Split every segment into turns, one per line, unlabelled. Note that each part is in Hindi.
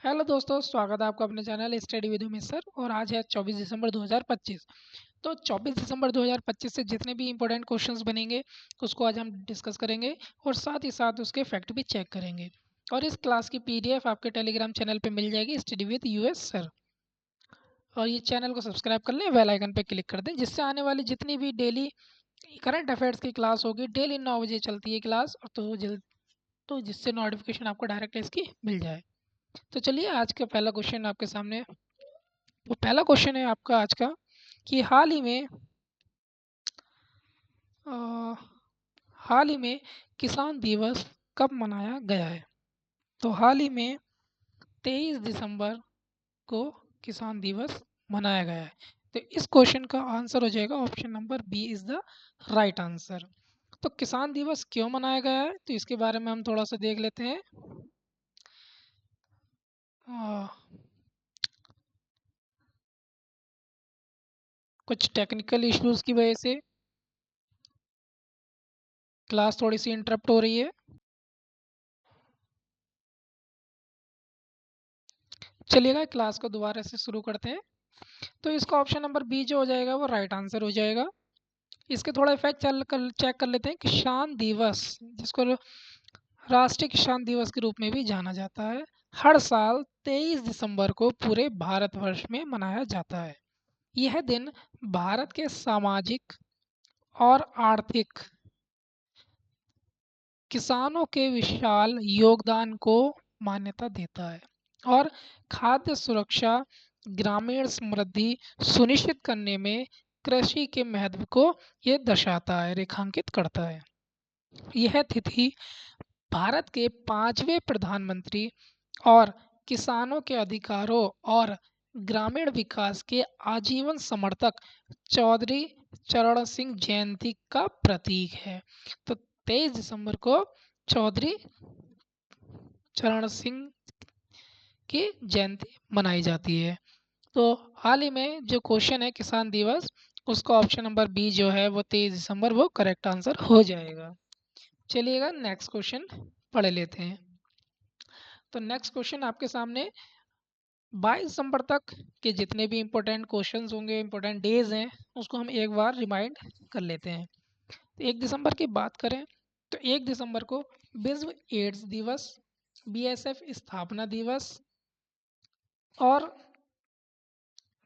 हेलो दोस्तों, स्वागत है आपका अपने channel study with Umesh sir. और आज है 24 दिसंबर 2025। तो 24 दिसंबर 2025 से जितने भी इंपॉर्टेंट क्वेश्चंस बनेंगे उसको आज हम डिस्कस करेंगे और साथ ही साथ उसके फैक्ट भी चेक करेंगे। और इस क्लास की पीडीएफ आपके टेलीग्राम चैनल पे मिल जाएगी, स्टडी विद यूएस सर। और ये चैनल को सब्सक्राइब कर लें, बेल आइकन पे क्लिक कर दें, जिससे आने वाली जितनी भी डेली करंट अफेयर्स की क्लास होगी, डेली 9 बजे चलती है क्लास, और तो जिससे नोटिफिकेशन आपको डायरेक्ट इसकी मिल जाए। तो चलिए आज का पहला क्वेश्चन आपके सामने। तो पहला क्वेश्चन है आपका आज का कि अ, हाल ही में किसान दिवस कब मनाया गया है। तो हाल ही में 23 दिसंबर को किसान दिवस मनाया गया है। तो इस क्वेश्चन का आंसर हो जाएगा option number B is the right answer. तो किसान दिवस क्यों मनाया गया है, तो इसके बारे में हम थोड़ा सा देख लेते हैं। अ, कुछ टेक्निकल इश्यूज की वजह से क्लास थोड़ी सी इंटरप्ट हो रही है। चलिएगा क्लास को दोबारा से शुरू करते हैं। तो इसका ऑप्शन नंबर बी जो हो जाएगा वो राइट आंसर हो जाएगा। इसके थोड़ा इफेक्ट चेक कर लेते हैं। किसान दिवस, जिसको राष्ट्रीय किसान दिवस के रूप में भी जाना जाता है, हर साल 23 दिसंबर को पूरे भारतवर्ष में मनाया जाता है। यह दिन भारत के सामाजिक और आर्थिक किसानों के विशाल योगदान को मान्यता देता है और खाद्य सुरक्षा, ग्रामीण समृद्धि सुनिश्चित करने में कृषि के महत्व को ये दर्शाता है, रेखांकित करता है। यह तिथि भारत के 5वें प्रधानमंत्री और किसानों के अधिकारों और ग्रामीण विकास के आजीवन समर्थक चौधरी चरण सिंह जयंती का प्रतीक है। तो 23 दिसंबर को चौधरी चरण सिंह की जयंती मनाई जाती है। तो हाल ही में जो क्वेश्चन है किसान दिवस, उसका ऑप्शन नंबर बी जो है वो 23 दिसंबर वो करेक्ट आंसर हो जाएगा। चलिएगा नेक्स्ट क्वेश्चन पढ़ लेते हैं। तो नेक्स्ट क्वेश्चन आपके सामने 22 दिसंबर तक के जितने भी इम्पोर्टेंट क्वेश्चंस होंगे, इम्पोर्टेंट डेज हैं, उसको हम एक बार रिमाइंड कर लेते हैं। तो 1 दिसंबर की बात करें तो 1 दिसंबर को विश्व एड्स दिवस, बीएसएफ स्थापना दिवस और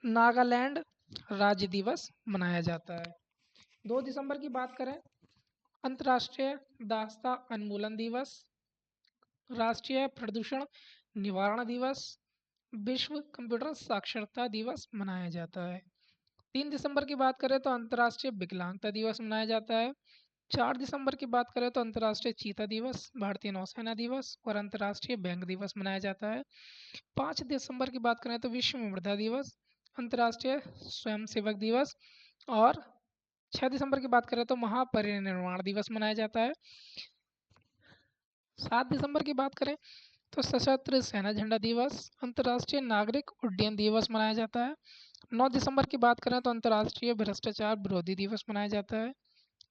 नागालैंड राज्य दिवस मनाया जाता है। 2 दिसंबर की बात करें, अंतर्राष्ट्रीय दास्ता उन्मूलन दिवस, राष्ट्रीय प्रदूषण निवारण दिवस, विश्व कंप्यूटर साक्षरता दिवस मनाया जाता है। 3 दिसंबर की बात करें तो अंतर्राष्ट्रीय विकलांगता दिवस मनाया जाता है। 4 दिसंबर की बात करें तो अंतर्राष्ट्रीय चीता दिवस, भारतीय नौसेना दिवस और अंतर्राष्ट्रीय बैंक दिवस मनाया जाता है। 5 दिसंबर की बात करें तो विश्व मृदा दिवस, अंतर्राष्ट्रीय स्वयंसेवक दिवस और 6 दिसंबर की बात करें तो महापरिनिर्वाण दिवस मनाया जाता है। 7 दिसंबर की बात करें तो सशस्त्र सेना झंडा दिवस, अंतर्राष्ट्रीय नागरिक उड्डयन दिवस मनाया जाता है। 9 दिसंबर की बात करें तो अंतर्राष्ट्रीय भ्रष्टाचार विरोधी दिवस मनाया जाता है।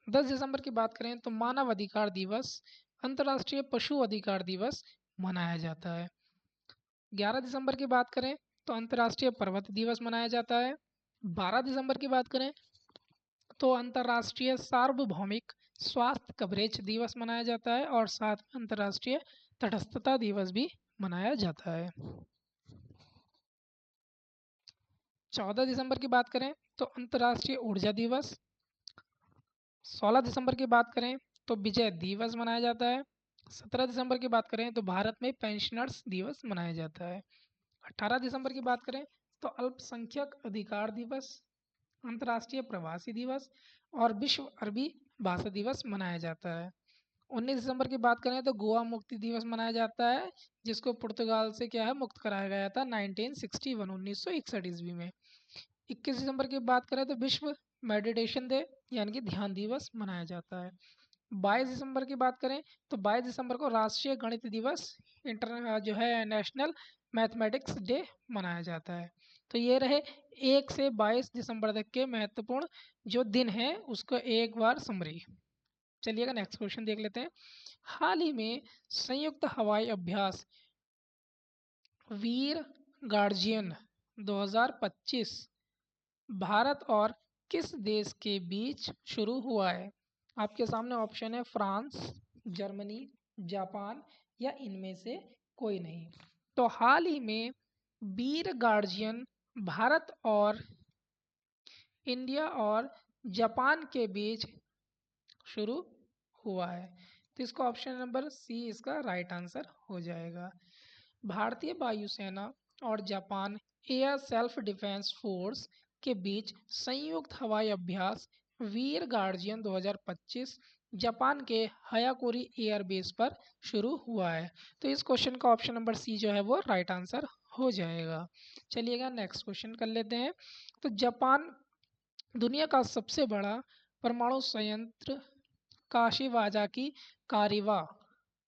10 दिसंबर की बात करें तो मानव अधिकार दिवस, अंतर्राष्ट्रीय पशु अधिकार दिवस मनाया जाता है। 11 दिसंबर की बात करें तो अंतर्राष्ट्रीय पर्वत दिवस मनाया जाता है। 12 दिसंबर की बात करें तो अंतर्राष्ट्रीय सार्वभौमिक स्वास्थ्य कवरेज दिवस मनाया जाता है और साथ में अंतर्राष्ट्रीय तटस्थता दिवस भी मनाया जाता है। 14 दिसंबर की बात करें तो अंतर्राष्ट्रीय ऊर्जा दिवस। 16 दिसंबर की बात करें तो विजय दिवस मनाया जाता है। 17 दिसंबर की बात करें तो भारत में पेंशनर्स दिवस मनाया जाता है। 18 दिसंबर की बात करें तो अल्पसंख्यक अधिकार दिवस, अंतर्राष्ट्रीय प्रवासी दिवस और विश्व अरबी भाषा दिवस मनाया जाता है। 19 दिसंबर की बात करें तो गोवा मुक्ति दिवस मनाया जाता है, जिसको पुर्तगाल से क्या है मुक्त कराया गया था 1961 1961 ईस्वी में। 21 दिसंबर की बात करें तो विश्व मेडिटेशन डे यानी कि ध्यान दिवस मनाया जाता है। 22 दिसंबर की बात करें तो 22 दिसंबर को राष्ट्रीय गणित दिवस जो है नेशनल मैथमेटिक्स डे मनाया जाता है। तो ये रहे 1 से 22 दिसंबर तक के महत्वपूर्ण जो दिन हैं उसको एक बार समरी। चलिएगा नेक्स्ट क्वेश्चन देख लेते हैं। हाल ही में संयुक्त हवाई अभ्यास वीर गार्जियन 2025 भारत और किस देश के बीच शुरू हुआ है? आपके सामने ऑप्शन है फ्रांस, जर्मनी, जापान या इनमें से कोई नहीं। तो हाल ही में वीर गार्जियन भारत और इंडिया और जापान के बीच शुरू हुआ है। तो इसका ऑप्शन नंबर सी इसका राइट आंसर हो जाएगा। भारतीय वायुसेना और Japan air self defence force के बीच संयुक्त हवाई अभ्यास वीर गार्जियन 2025 जापान के हयाकोरी एयरबेस पर शुरू हुआ है। तो इस क्वेश्चन का ऑप्शन नंबर सी जो है वो राइट आंसर हो जाएगा। चलिएगा नेक्स्ट क्वेश्चन कर लेते हैं। तो जापान दुनिया का सबसे बड़ा परमाणु संयंत्र काशिवाजा की कारिवा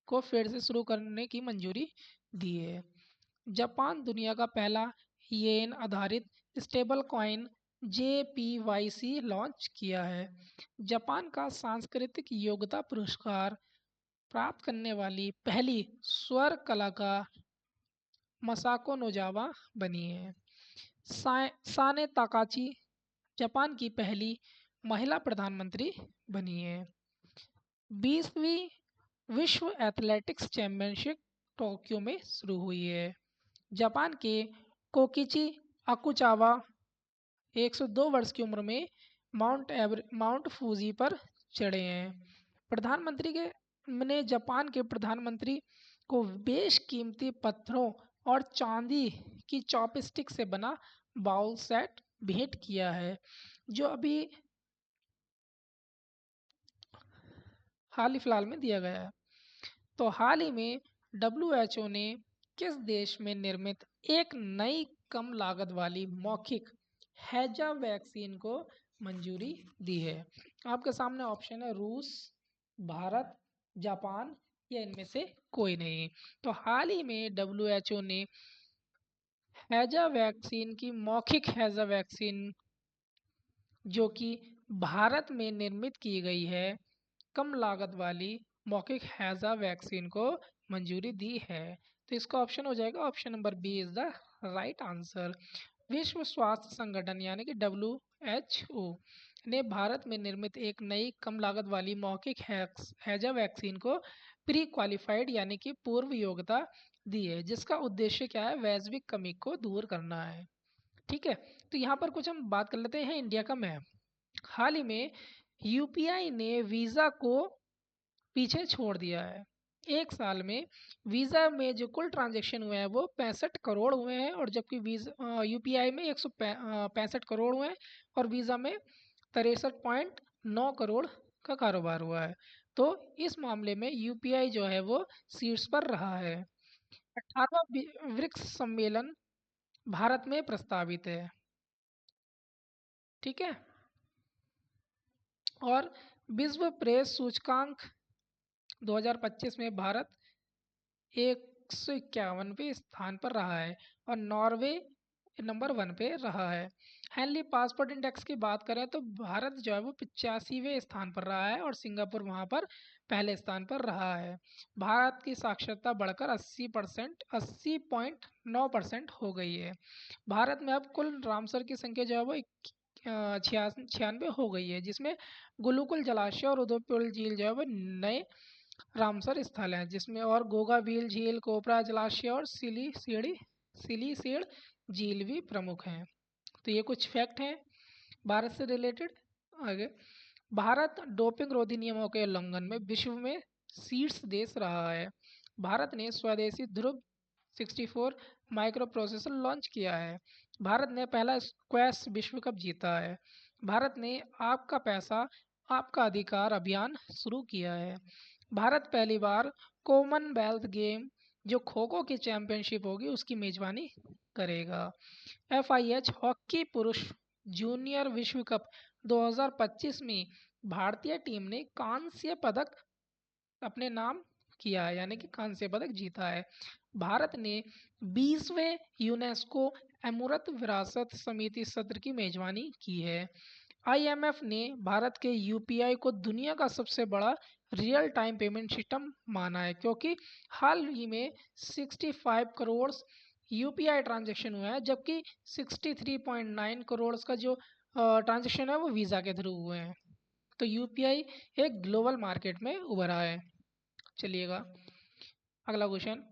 को फिर से शुरू करने की मंजूरी दी है। जापान दुनिया का पहला येन आधारित स्टेबल कॉइन JPYC लॉन्च किया है। जापान का सांस्कृतिक योग्यता पुरस्कार प्राप्त करने वाली पहली स्वर कलाकार मसाको नोजावा बनी है। साने ताकाची जापान की पहली महिला प्रधानमंत्री बनी है। 20वीं विश्व एथलेटिक्स चैंपियनशिप टोक्यो में शुरू हुई है। जापान के कोकिची अकुचावा 102 वर्ष की उम्र में माउंट फूजी पर चढ़े हैं। प्रधानमंत्री के ने जापान के प्रधानमंत्री को बेशकीमती पत्थरों और चांदी की चॉपस्टिक से बना बाउल सेट भेंट किया है, जो अभी हाल ही फिलहाल में दिया गया है। तो हाल ही में WHO ने किस देश में निर्मित एक नई कम लागत वाली मौखिक हैजा वैक्सीन को मंजूरी दी है? आपके सामने ऑप्शन है रूस, भारत, जापान या इनमें से कोई नहीं। तो हाल ही में WHO ने हैजा वैक्सीन की मौखिक हैजा वैक्सीन जो कि भारत में निर्मित की गई है कम लागत वाली मौखिक हैजा वैक्सीन को मंजूरी दी है। तो इसका ऑप्शन हो जाएगा option number B is the right answer. विश्व स्वास्थ्य संगठन यानी कि WHO ने भारत में निर्मित एक नई कम लागत वाली मौखिक हैजा वैक्सीन को प्री क्वालिफाइड यानी कि पूर्व योग्यता दी है, जिसका उद्देश्य क्या है? वैश्विक कमी को दूर करना है। ठीक है, तो यहाँ पर कुछ हम बात कर लेते हैं इंडिया का मैप। हाल ही में UPI ने वीज़ा को पीछे छोड़ दिया है। एक साल में वीज़ा में जो कुल ट्रांजैक्शन हुए हैं वो 65 करोड़ हुए हैं, और जबकि वीज़ा UPI में 165 करोड़ हुए हैं और वीज़ा में 63.9 करोड़ का कारोबार हुआ है। तो इस मामले में UPI जो है वो शीर्ष पर रहा है। 18वां ब्रिक्स सम्मेलन भारत में प्रस्तावित है। ठीक है, और विश्व प्रेस सूचकांक 2025 में भारत 151वें स्थान पर रहा है और नॉर्वे नंबर 1 पे रहा है। हेनली पासपोर्ट इंडेक्स की बात करें तो भारत जो है वो 85वें स्थान पर रहा है और सिंगापुर वहाँ पर पहले स्थान पर रहा है। भारत की साक्षरता बढ़कर 80.9% हो गई है। भारत में अब कुल रामसर की संख्या जो है वो 96 हो गई है, जिसमें गुलुकुल जलाशय और उदयपुर झील जो है वो नए रामसर स्थल हैं, जिसमें और गोगा व्हील झील, कोपरा जलाशय और सिलीसेड़ झील भी प्रमुख हैं। तो ये कुछ फैक्ट हैं भारत से रिलेटेड। आगे, भारत डोपिंग रोधी नियमों के उल्लंघन में विश्व में शीर्ष देश रहा है। भारत ने स्वदेशी ध्रुव 64 माइक्रो प्रोसेसर लॉन्च किया है। भारत ने पहला स्क्वैश विश्व कप जीता है। भारत ने आपका पैसा आपका अधिकार अभियान शुरू किया है। भारत पहली बार कॉमनवेल्थ गेम जो खो खो की चैंपियनशिप होगी उसकी मेजबानी करेगा। FIH हॉकी पुरुष जूनियर विश्व कप 2025 में भारतीय टीम ने कांस्य पदक अपने नाम किया है, यानी कि कांस्य पदक जीता है। भारत ने 20वें यूनेस्को अमूर्त विरासत समिति सत्र की मेजबानी की है। IMF ने भारत के UPI को दुनिया का सबसे बड़ा रियल टाइम पेमेंट सिस्टम माना है, क्योंकि हाल ही में 65 करोड़ यूपीआई ट्रांजैक्शन हुआ है, जबकि 63.9 करोड़ का जो ट्रांजैक्शन है वो वीज़ा के थ्रू हुए हैं। तो यूपीआई एक ग्लोबल मार्केट में उभरा है। चलिएगा अगला क्वेश्चन।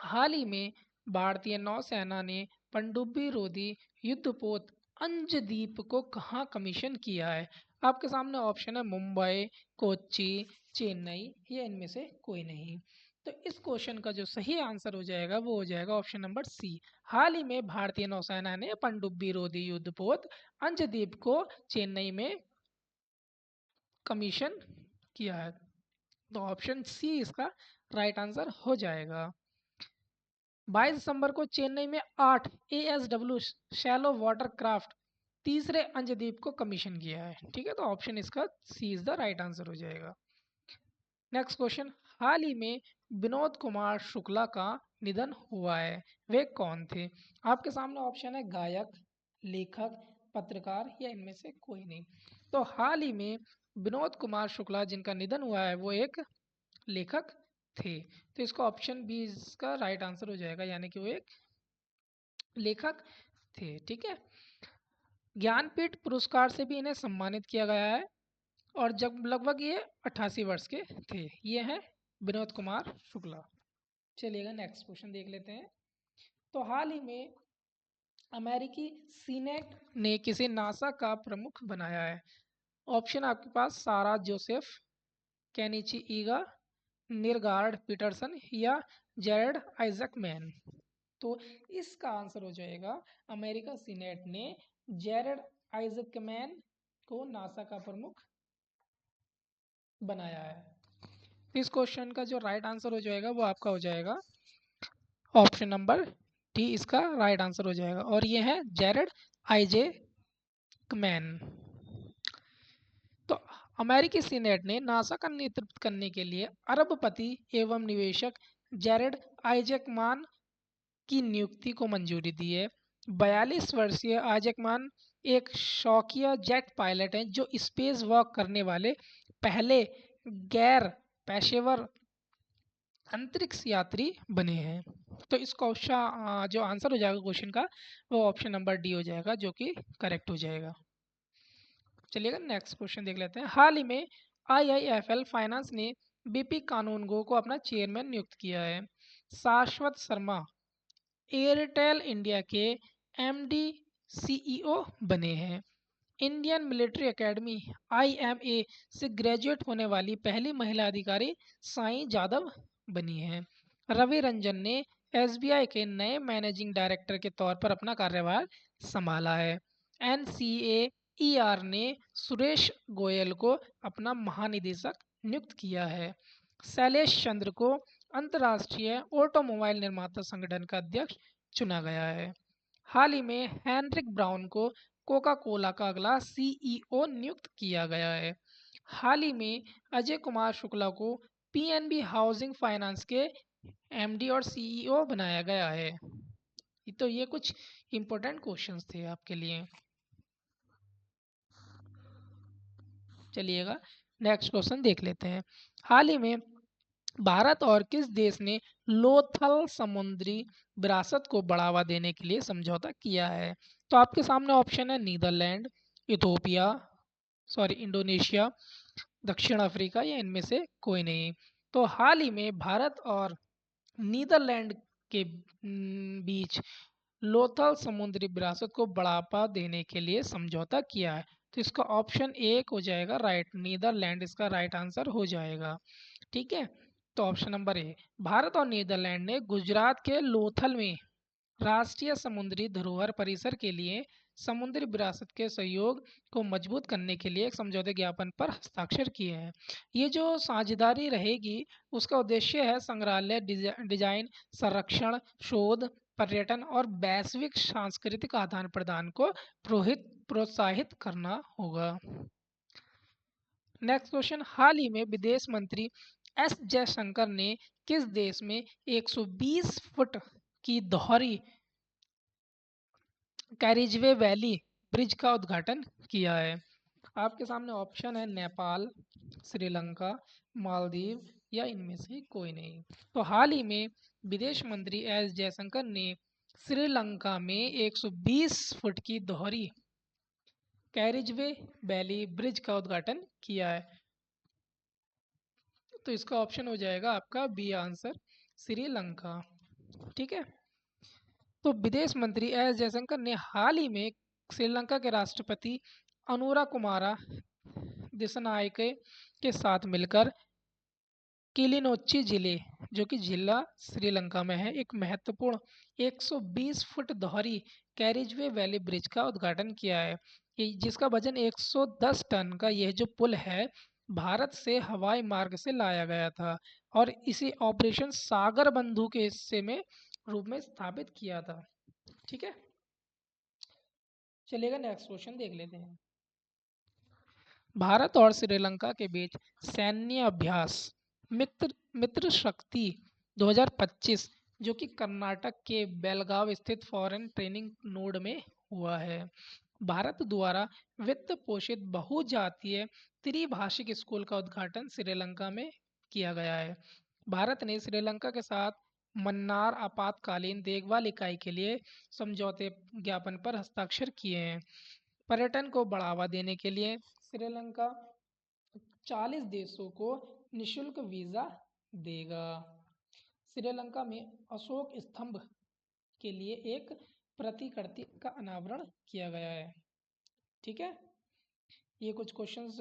हाल ही में भारतीय नौसेना ने पनडुब्बी रोधी युद्धपोत अंजदीप को कहाँ कमीशन किया है? आपके सामने ऑप्शन है मुंबई, कोच्चि, चेन्नई या इनमें से कोई नहीं। तो इस क्वेश्चन का जो सही आंसर हो जाएगा वो हो जाएगा ऑप्शन नंबर सी। हाल ही में भारतीय नौसेना ने पनडुब्बी रोधी युद्धपोत अंजदीप को चेन्नई में कमीशन किया है। तो ऑप्शन सी इसका राइट आंसर हो जाएगा। 22 दिसंबर को चेन्नई में 8 ASW शैलो वाटर क्राफ्ट तीसरे अंजदीप को कमीशन किया है। ठीक है, तो ऑप्शन इसका सी इज द राइट आंसर हो जाएगा। Next question. हाल ही में विनोद कुमार शुक्ला का निधन हुआ है, वे कौन थे? आपके सामने ऑप्शन है गायक, लेखक, पत्रकार या इनमें से कोई नहीं। तो हाल ही में विनोद कुमार शुक्ला जिनका निधन हुआ है वो एक लेखक थे। तो इसका ऑप्शन बी इसका राइट आंसर हो जाएगा, यानी कि वो एक लेखक थे। ठीक है, ज्ञानपीठ पुरस्कार से भी इन्हें सम्मानित किया गया है और जब लगभग ये 88 वर्ष के थे। ये हैं विनोद कुमार शुक्ला। चलिएगा नेक्स्ट क्वेश्चन देख लेते हैं। तो हाल ही में अमेरिकी सीनेट ने किसे नासा का प्रमुख बनाया है? ऑप्शन आपके पास सारा जोसेफ, केनिची ईगा, निरगार्ड पीटरसन या जेरेड आइजक मैन। तो इसका आंसर हो जाएगा अमेरिका सीनेट ने जेरेड आइजक मैन को नासा का प्रमुख बनाया है। इस क्वेश्चन का जो राइट आंसर हो जाएगा वो आपका हो जाएगा ऑप्शन नंबर डी, इसका राइट आंसर हो जाएगा और ये है जेरेड आइजक मैन। तो अमेरिकी सीनेट ने नासा का नेतृत्व करने के लिए अरबपति एवं निवेशक जेरेड आइजकमान की नियुक्ति को मंजूरी दी है। 42 वर्षीय आइजकमान एक शौकिया जेट पायलट हैं जो स्पेस वॉक करने वाले पहले गैर पेशेवर अंतरिक्ष यात्री बने हैं। तो इस क्वेश्चन जो आंसर हो जाएगा क्वेश्चन का वो ऑप्शन नंबर डी हो जाएगा, जो कि करेक्ट हो जाएगा। चलिएगा नेक्स्ट क्वेश्चन देख लेते हैं। हाल ही में IIFL फाइनेंस ने BP कानूनगो को अपना चेयरमैन नियुक्त किया है। शाश्वत शर्मा एयरटेल इंडिया के MD CEO बने हैं। इंडियन मिलिट्री एकेडमी IMA से ग्रेजुएट होने वाली पहली महिला अधिकारी साई जादव बनी है। रवि रंजन ने SBI के नए मैनेजिंग डायरेक्टर के तौर पर अपना कार्यभार संभाला है। NCAER ने सुरेश गोयल को अपना महानिदेशक नियुक्त किया है। शैलेश चंद्र को अंतर्राष्ट्रीय ऑटोमोबाइल निर्माता संगठन का अध्यक्ष चुना गया है। हाल ही में हेनरिक ब्राउन को कोका कोला का अगला CEO नियुक्त किया गया है। हाल ही में अजय कुमार शुक्ला को PNB हाउसिंग फाइनेंस के MD और CEO बनाया गया है। तो ये कुछ इम्पोर्टेंट क्वेश्चंस थे आपके लिए। चलिएगा नेक्स्ट क्वेश्चन देख लेते हैं। हाल ही में भारत और किस देश ने लोथल समुद्री विरासत को बढ़ावा देने के लिए समझौता किया है? तो आपके सामने ऑप्शन है नीदरलैंड, इथोपिया, इंडोनेशिया, दक्षिण अफ्रीका या इनमें से कोई नहीं। तो हाल ही में भारत और नीदरलैंड के बीच लोथल समुद्री विरासत को बढ़ावा देने के लिए समझौता किया है। तो इसका ऑप्शन एक हो जाएगा राइट, नीदरलैंड इसका राइट आंसर हो जाएगा। ठीक है, तो ऑप्शन नंबर ए, भारत और नीदरलैंड ने गुजरात के लोथल में राष्ट्रीय समुद्री धरोहर परिसर के लिए समुद्री विरासत के सहयोग को मजबूत करने के लिए एक समझौते ज्ञापन पर हस्ताक्षर किए हैं। ये जो साझेदारी रहेगी उसका उद्देश्य है संग्रहालय डिजाइन, संरक्षण, शोध, पर्यटन और वैश्विक सांस्कृतिक आदान प्रदान को प्रोत्साहित करना होगा। Next question. हाल ही में विदेश मंत्री S जयशंकर ने किस देश में 120 फुट की दोहरी कैरिजवे वैली ब्रिज का उद्घाटन किया है? आपके सामने ऑप्शन है नेपाल, श्रीलंका, मालदीव या इनमें से कोई नहीं। तो हाल ही में विदेश मंत्री S जयशंकर ने श्रीलंका में 120 फुट की दोहरी कैरिजवे वैली ब्रिज का उद्घाटन किया है? तो इसका ऑप्शन हो जाएगा आपका बी आंसर, श्रीलंका। ठीक है। तो विदेश मंत्री एस जयशंकर ने हाल ही में श्रीलंका के राष्ट्रपति अनुरा कुमारा दिसनायके के साथ मिलकर किलिनोच्ची जिले, जो कि जिला श्रीलंका में है, एक महत्वपूर्ण 120 फुट दोहरी कैरिजवे वैली ब्रिज का उद्घाटन किया है। जिसका वजन 110 टन का यह जो पुल है, भारत से हवाई मार्ग से लाया गया था और इसे ऑपरेशन सागर बंधु के हिस्से में रूप में स्थापित किया था। ठीक है, चलिएगा नेक्स्ट क्वेश्चन देख लेते हैं। भारत और श्रीलंका के बीच सैन्य अभ्यास मित्र मित्र शक्ति 2025, जो कि कर्नाटक के बेलगाव स्थित फॉरेन ट्रेनिंग नोड में हुआ है। भारत द्वारा वित्त पोषित बहुजातीय त्रिभाषिक स्कूल का उद्घाटन श्रीलंका में किया गया है। भारत ने श्रीलंका के साथ मन्नार आपातकालीन देखभाल इकाई के लिए समझौते ज्ञापन पर हस्ताक्षर किए हैं। पर्यटन को बढ़ावा देने के लिए श्रीलंका 40 देशों को निशुल्क वीजा देगा। श्रीलंका में अशोक स्तंभ के लिए एक प्रतिकृति का अनावरण किया गया है। ठीक है, ये कुछ क्वेश्चंस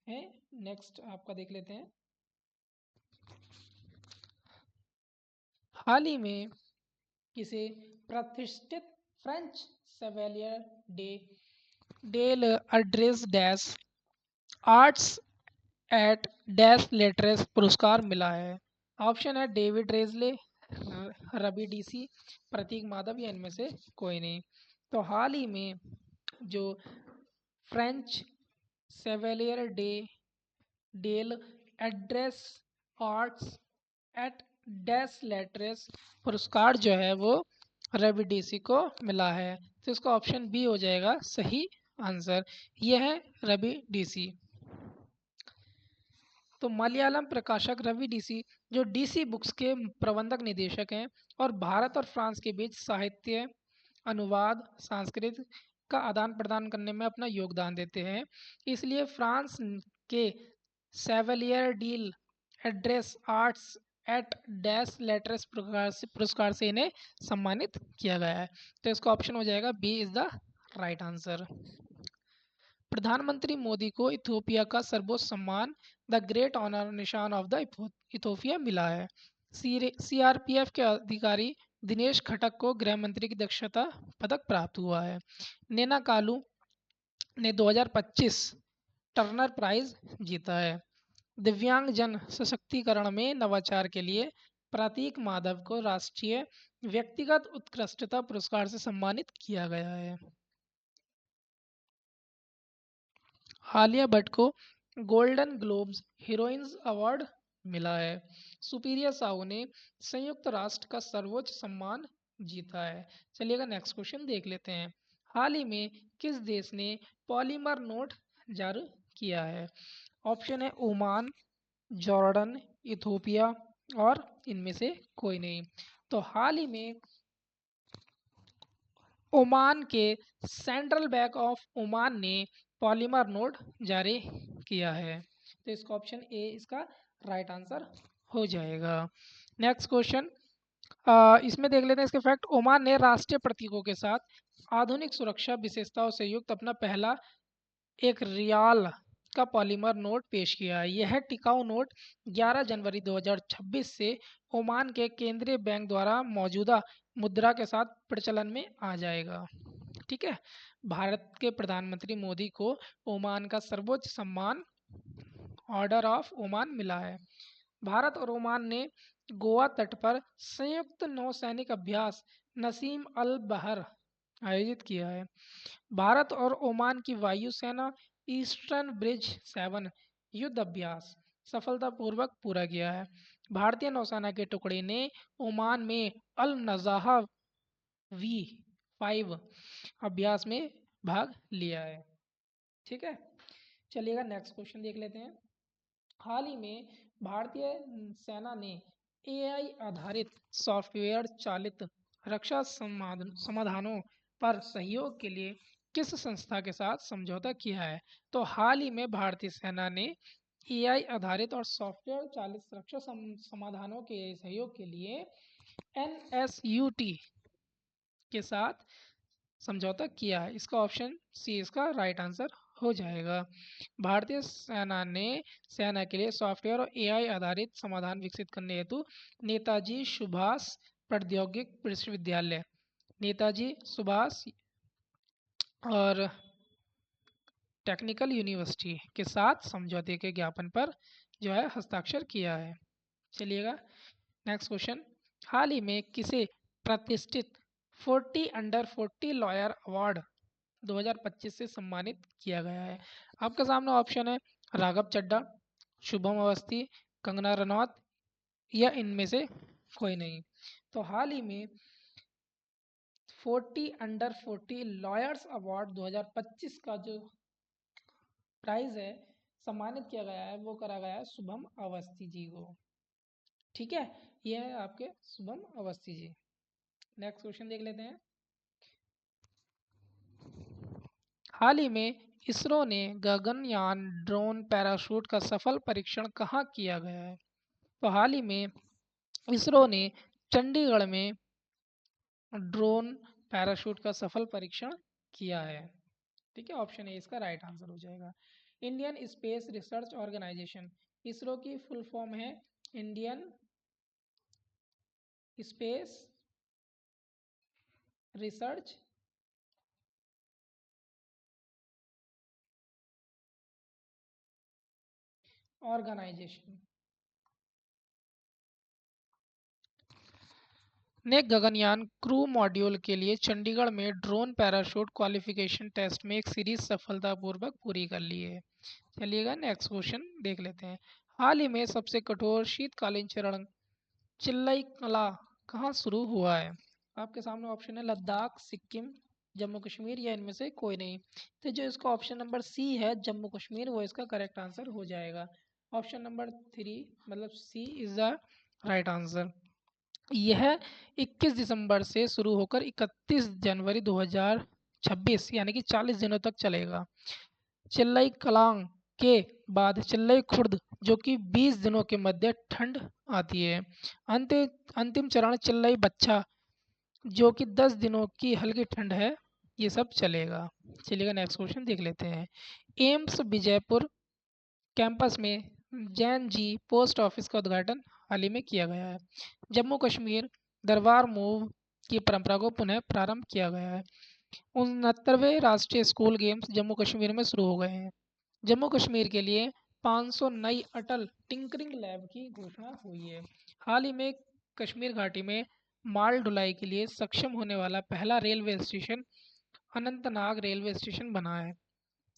हैं। नेक्स्ट आपका देख लेते हैं। हाल ही में किसे प्रतिष्ठित फ्रेंच सेवेलियर डे डेल अड्रेस des arts et des lettres पुरस्कार मिला है? ऑप्शन है डेविड रेजले, रवि डीसी, प्रतीक माधव या इनमें से कोई नहीं। तो हाल ही में जो फ्रेंच सेवेलियर डे डेल एड्रेस आर्ट्स एट डैश लेटरेस पुरस्कार जो है वो रवि डीसी को मिला है। तो इसका ऑप्शन बी हो जाएगा सही आंसर। यह है रवि डीसी। तो मलयालम प्रकाशक रवि डीसी, जो डीसी बुक्स के प्रबंधक निदेशक हैं और भारत और फ्रांस के बीच साहित्य, अनुवाद, संस्कृत का आदान प्रदान करने में अपना योगदान देते हैं, इसलिए फ्रांस के सेवेलियर डील एड्रेस आर्ट्स एट डैश लेटरेस पुरस्कार से इन्हें सम्मानित किया गया है। तो इसका ऑप्शन हो जाएगा B is the right answer. प्रधानमंत्री मोदी को इथियोपिया का सर्वोच्च सम्मान द ग्रेट ऑनर निशान ऑफ द इथियोपिया मिला है। सीआरपीएफ के अधिकारी दिनेश खटक को गृह मंत्री की दक्षता पदक प्राप्त हुआ है। नैना कालू ने 2025 टर्नर प्राइज जीता है। दिव्यांग जन सशक्तिकरण में नवाचार के लिए प्रतीक माधव को राष्ट्रीय व्यक्तिगत उत्कृष्टता पुरस्कार से सम्मानित किया गया है। आलिया भट्ट को गोल्डन ग्लोब्स हीरोइंस अवार्ड मिला है। सुपीरिया साहू ने संयुक्त राष्ट्र का सर्वोच्च सम्मान जीता है। चलिएगा नेक्स्ट क्वेश्चन देख लेते हैं। हाल ही में किस देश ने पॉलीमर नोट जारी किया है? ऑप्शन है ओमान, जॉर्डन, इथोपिया और इनमें से कोई नहीं। तो हाल ही में ओमान के सेंट्रल बैंक ऑफ ओमान ने पॉलीमर नोट जारी किया है। तो इसका ऑप्शन ए इसका राइट आंसर हो जाएगा। नेक्स्ट क्वेश्चन, इसमें देख लेते हैं इसके फैक्ट। ओमान ने राष्ट्रीय प्रतीकों के साथ आधुनिक सुरक्षा विशेषताओं से युक्त अपना पहला एक रियाल का पॉलीमर नोट पेश किया है। यह टिकाऊ नोट 11 जनवरी 2026 से ओमान के केंद्रीय बैंक द्वारा मौजूदा मुद्रा के साथ प्रचलन में आ जाएगा। ठीक है, भारत के प्रधानमंत्री मोदी को ओमान का सर्वोच्च सम्मान ऑर्डर ऑफ ओमान मिला है। भारत और ओमान ने गोवा तट पर संयुक्त नौसैनिक अभ्यास नसीम अल बहर आयोजित किया है। भारत और ओमान की वायुसेना ईस्टर्न ब्रिज 7 युद्ध अभ्यास सफलतापूर्वक पूरा किया है। भारतीय नौसेना के टुकड़े ने ओमान में अल नज़ाह V5 अभ्यास में भाग लिया है। ठीक है, चलिएगा नेक्स्ट क्वेश्चन देख लेते हैं। हाल ही में भारतीय सेना ने AI आधारित सॉफ्टवेयर चालित रक्षा समाधानों पर सहयोग के लिए किस संस्था के साथ समझौता किया है? तो हाल ही में भारतीय सेना ने एआई आधारित और सॉफ्टवेयर चालित रक्षा समाधानों के सहयोग के लिए NSUT के साथ समझौता किया है। इसका ऑप्शन सी इसका राइट आंसर हो जाएगा। भारतीय सेना ने सेना के लिए सॉफ्टवेयर और एआई आधारित समाधान विकसित करने हेतु नेताजी सुभाष प्रौद्योगिक विश्वविद्यालय, नेताजी सुभाष और टेक्निकल यूनिवर्सिटी के साथ समझौते के ज्ञापन पर जो है हस्ताक्षर किया है। चलिएगा नेक्स्ट क्वेश्चन। हाल ही में किसे प्रतिष्ठित 40 अंडर 40 लॉयर अवार्ड 2025 से सम्मानित किया गया है? आपके सामने ऑप्शन है राघव चड्ढा, शुभम अवस्थी, कंगना रनौत या इनमें से कोई नहीं। तो हाल ही में 40 अंडर 40 लॉयर्स अवार्ड 2025 का जो प्राइज है सम्मानित किया गया है वो करा गया है शुभम अवस्थी जी को। ठीक है, ये है आपके शुभम अवस्थी जी। नेक्स्ट क्वेश्चन देख लेते हैं। हाल ही में इसरो ने गगनयान ड्रोन पैराशूट का सफल परीक्षण कहाँ किया गया है? तो हाल ही में इसरो ने चंडीगढ़ में ड्रोन पैराशूट का सफल परीक्षण किया है। ठीक है, ऑप्शन ए इसका राइट आंसर हो जाएगा। Indian space research organisation, ISRO की फुल फॉर्म है इंडियन स्पेस रिसर्च ऑर्गेनाइजेशन, ने गगनयान क्रू मॉड्यूल के लिए चंडीगढ़ में ड्रोन पैराशूट क्वालिफिकेशन टेस्ट में एक सीरीज सफलतापूर्वक पूरी कर ली है। चलिएगा नेक्स्ट क्वेश्चन देख लेते हैं। हाल ही में सबसे कठोर शीतकालीन चरण चिल्लई कला कहाँ शुरू हुआ है? आपके सामने ऑप्शन है लद्दाख, सिक्किम, जम्मू कश्मीर या इनमें से कोई नहीं। तो जो इसका ऑप्शन नंबर सी है जम्मू कश्मीर वो इसका करेक्ट आंसर हो जाएगा। ऑप्शन नंबर 3 मतलब सी इज द राइट आंसर। यह 21 दिसंबर से शुरू होकर 31 जनवरी 2026 यानी कि 40 दिनों तक चलेगा। चिल्लई कलांग के बाद चिल्लई खुर्द जो कि 20 दिनों के मध्य ठंड आती है। अंतिम चरण चिल्लई बच्छा जो कि 10 दिनों की हल्की ठंड है। ये सब चलेगा। चलिएगा नेक्स्ट क्वेश्चन देख लेते हैं। एम्स विजयपुर कैंपस में जैन जी पोस्ट ऑफिस का उद्घाटन हाल ही में किया गया है। जम्मू कश्मीर दरबार मूव की परंपरा को पुनः प्रारंभ किया गया है। 69वें राष्ट्रीय स्कूल गेम्स जम्मू कश्मीर में शुरू हो गए हैं। जम्मू कश्मीर के लिए 500 नई अटल टिंकरिंग लैब की घोषणा हुई है। हाल ही में कश्मीर घाटी में माल ढुलाई के लिए सक्षम होने वाला पहला railway station Anantnag railway station बना है।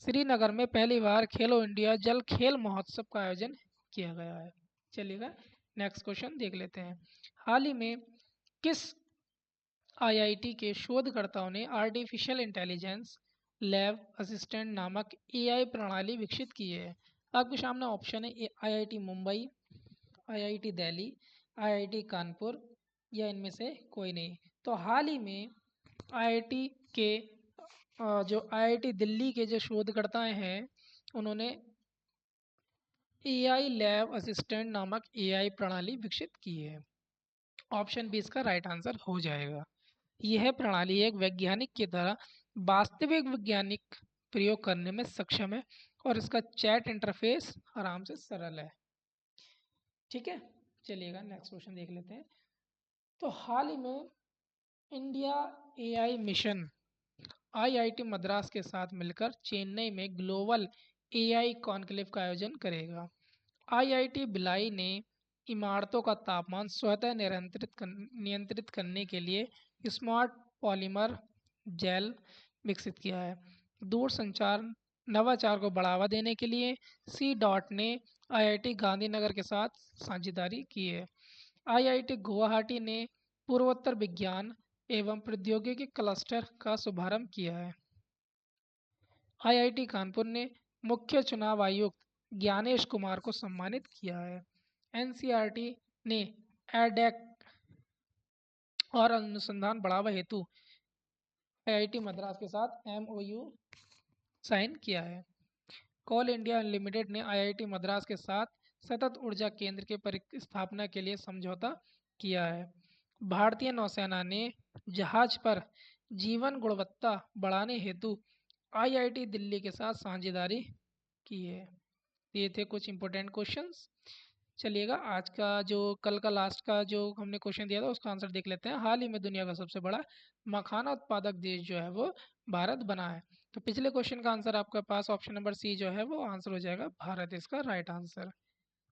श्रीनगर में पहली बार खेलो इंडिया जल खेल महोत्सव का आयोजन किया गया है। चलिएगा नेक्स्ट क्वेश्चन देख लेते हैं। हाल ही में किस आईआईटी के शोधकर्ताओं ने आर्टिफिशियल इंटेलिजेंस लैब असिस्टेंट नामक एआई प्रणाली विकसित की है? आपके सामने ऑप्शन है IIT Mumbai, IIT Delhi, IIT Kanpur या इनमें से कोई नहीं। तो हाल ही में आईआईटी के जो आईआईटी दिल्ली के जो शोधकर्ता हैं उन्होंने एआई लैब असिस्टेंट नामक एआई प्रणाली विकसित की है। ऑप्शन बी इसका राइट आंसर हो जाएगा। यह प्रणाली एक वैज्ञानिक की तरह वास्तविक वैज्ञानिक प्रयोग करने में सक्षम है और इसका चैट इंटरफेस आराम से सरल है। ठीक है, चलिएगा नेक्स्ट क्वेश्चन देख लेते हैं। तो हाल ही में India AI mission IIT Madras के साथ मिलकर चेन्नई में ग्लोबल एआई कॉन्क्लेव का आयोजन करेगा। आईआईटी भिलाई ने इमारतों का तापमान स्वतः नियंत्रित करने के लिए स्मार्ट पॉलीमर जेल विकसित किया है। दूरसंचार नवाचार को बढ़ावा देने के लिए सी डॉट ने आईआईटी गांधीनगर के साथ साझेदारी की है। आईआईटी गुवाहाटी ने पूर्वोत्तर विज्ञान एवं प्रौद्योगिकी क्लस्टर का शुभारंभ किया है। आईआईटी कानपुर ने मुख्य चुनाव आयुक्त ज्ञानेश कुमार को सम्मानित किया है। एनसीईआरटी ने एडेक और अनुसंधान बढ़ावा हेतु आईआईटी मद्रास के साथ एमओयू साइन किया है। कोल इंडिया लिमिटेड ने आईआईटी मद्रास के साथ सतत ऊर्जा केंद्र के स्थापना के लिए समझौता किया है। भारतीय नौसेना ने जहाज पर जीवन गुणवत्ता बढ़ाने हेतु आईआईटी दिल्ली के साथ साझेदारी की है। ये थे कुछ इंपॉर्टेंट क्वेश्चंस। चलिएगा आज का जो कल का लास्ट का जो हमने क्वेश्चन दिया था उसका आंसर देख लेते हैं। हाल ही में दुनिया का सबसे बड़ा मखाना उत्पादक देश जो है वो भारत बना है। तो पिछले क्वेश्चन का आंसर आपके पास ऑप्शन नंबर सी जो है वो आंसर हो जाएगा भारत, इसका राइट आंसर।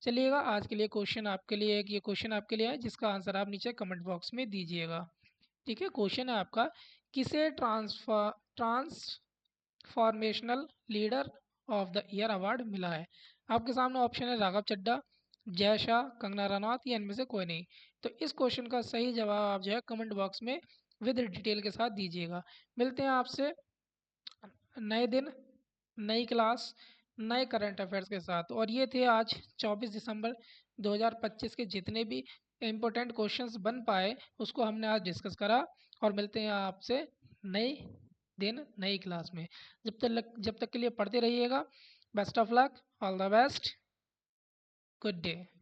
चलिएगा आज के लिए क्वेश्चन आपके लिए एक ये क्वेश्चन आपके लिए है जिसका आंसर आप नीचे कमेंट बॉक्स में दीजिएगा। ठीक है, क्वेश्चन है आपका, किसे transformational leader of the year award मिला है? आपके सामने ऑप्शन है राघव चड्ढा, जय शाह, कंगना रनौत या इनमें से कोई नहीं। तो इस क्वेश्चन का सही जवाब आप जो है कमेंट बॉक्स में विद डिटेल के साथ दीजिएगा। मिलते हैं आपसे नए दिन, नई क्लास, नए करंट अफेयर्स के साथ। और ये थे आज 24 दिसंबर 2025 के जितने भी इम्पोर्टेंट क्वेश्चंस बन पाए उसको हमने आज डिस्कस करा। और मिलते हैं आपसे नई दिन नई क्लास में। जब तक के लिए पढ़ते रहिएगा। Best of luck, all the best, good day.